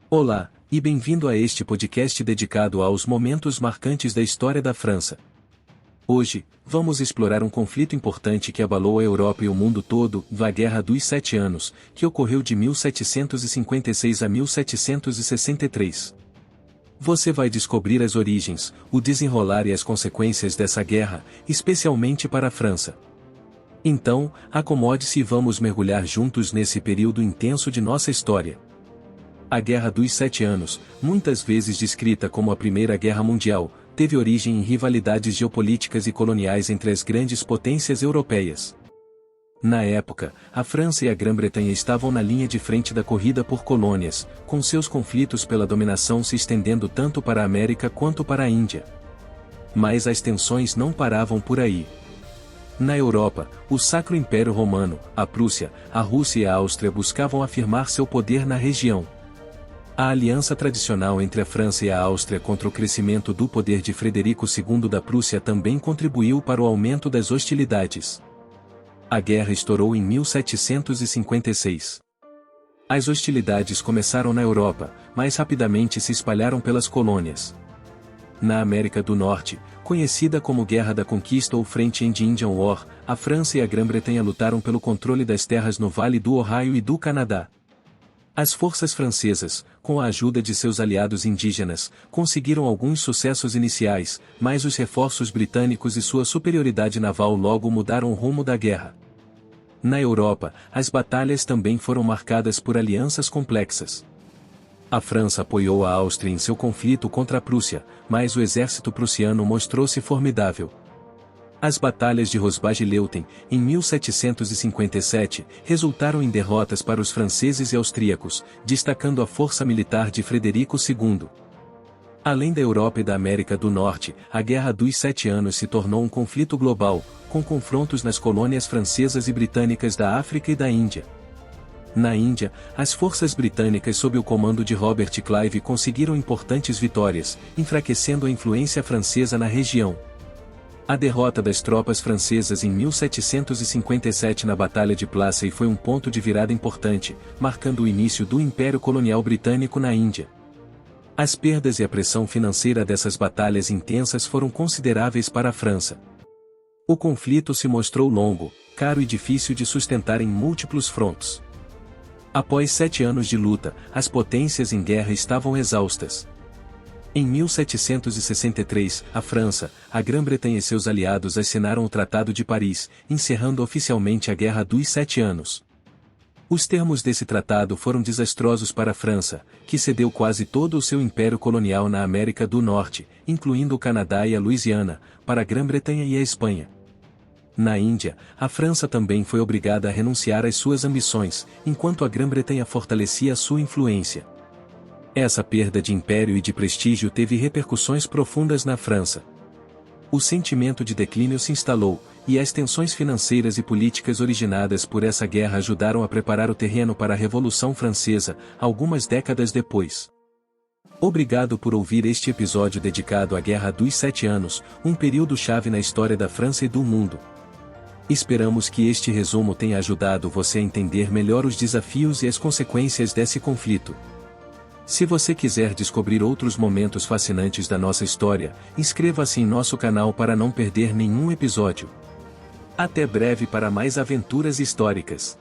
Olá, e bem-vindo a este podcast dedicado aos momentos marcantes da história da França. Hoje, vamos explorar um conflito importante que abalou a Europa e o mundo todo, a Guerra dos 7 Anos, que ocorreu de 1756 a 1763. Você vai descobrir as origens, o desenrolar e as consequências dessa guerra, especialmente para a França. Então, acomode-se e vamos mergulhar juntos nesse período intenso de nossa história. A Guerra dos 7 Anos, muitas vezes descrita como a Primeira Guerra Mundial, teve origem em rivalidades geopolíticas e coloniais entre as grandes potências europeias. Na época, a França e a Grã-Bretanha estavam na linha de frente da corrida por colônias, com seus conflitos pela dominação se estendendo tanto para a América quanto para a Índia. Mas as tensões não paravam por aí. Na Europa, o Sacro Império Romano, a Prússia, a Rússia e a Áustria buscavam afirmar seu poder na região. A aliança tradicional entre a França e a Áustria contra o crescimento do poder de Frederico II da Prússia também contribuiu para o aumento das hostilidades. A guerra estourou em 1756. As hostilidades começaram na Europa, mas rapidamente se espalharam pelas colônias. Na América do Norte, conhecida como Guerra da Conquista ou French and Indian War, a França e a Grã-Bretanha lutaram pelo controle das terras no Vale do Ohio e do Canadá. As forças francesas, com a ajuda de seus aliados indígenas, conseguiram alguns sucessos iniciais, mas os reforços britânicos e sua superioridade naval logo mudaram o rumo da guerra. Na Europa, as batalhas também foram marcadas por alianças complexas. A França apoiou a Áustria em seu conflito contra a Prússia, mas o exército prussiano mostrou-se formidável. As batalhas de Rosbach-Leuthen, em 1757, resultaram em derrotas para os franceses e austríacos, destacando a força militar de Frederico II. Além da Europa e da América do Norte, a Guerra dos 7 Anos se tornou um conflito global, com confrontos nas colônias francesas e britânicas da África e da Índia. Na Índia, as forças britânicas sob o comando de Robert Clive conseguiram importantes vitórias, enfraquecendo a influência francesa na região. A derrota das tropas francesas em 1757 na Batalha de Plassey foi um ponto de virada importante, marcando o início do Império Colonial Britânico na Índia. As perdas e a pressão financeira dessas batalhas intensas foram consideráveis para a França. O conflito se mostrou longo, caro e difícil de sustentar em múltiplos frontes. Após 7 anos de luta, as potências em guerra estavam exaustas. Em 1763, a França, a Grã-Bretanha e seus aliados assinaram o Tratado de Paris, encerrando oficialmente a Guerra dos 7 Anos. Os termos desse tratado foram desastrosos para a França, que cedeu quase todo o seu império colonial na América do Norte, incluindo o Canadá e a Louisiana, para a Grã-Bretanha e a Espanha. Na Índia, a França também foi obrigada a renunciar às suas ambições, enquanto a Grã-Bretanha fortalecia sua influência. Essa perda de império e de prestígio teve repercussões profundas na França. O sentimento de declínio se instalou, e as tensões financeiras e políticas originadas por essa guerra ajudaram a preparar o terreno para a Revolução Francesa, algumas décadas depois. Obrigado por ouvir este episódio dedicado à Guerra dos 7 Anos, um período-chave na história da França e do mundo. Esperamos que este resumo tenha ajudado você a entender melhor os desafios e as consequências desse conflito. Se você quiser descobrir outros momentos fascinantes da nossa história, inscreva-se em nosso canal para não perder nenhum episódio. Até breve para mais aventuras históricas.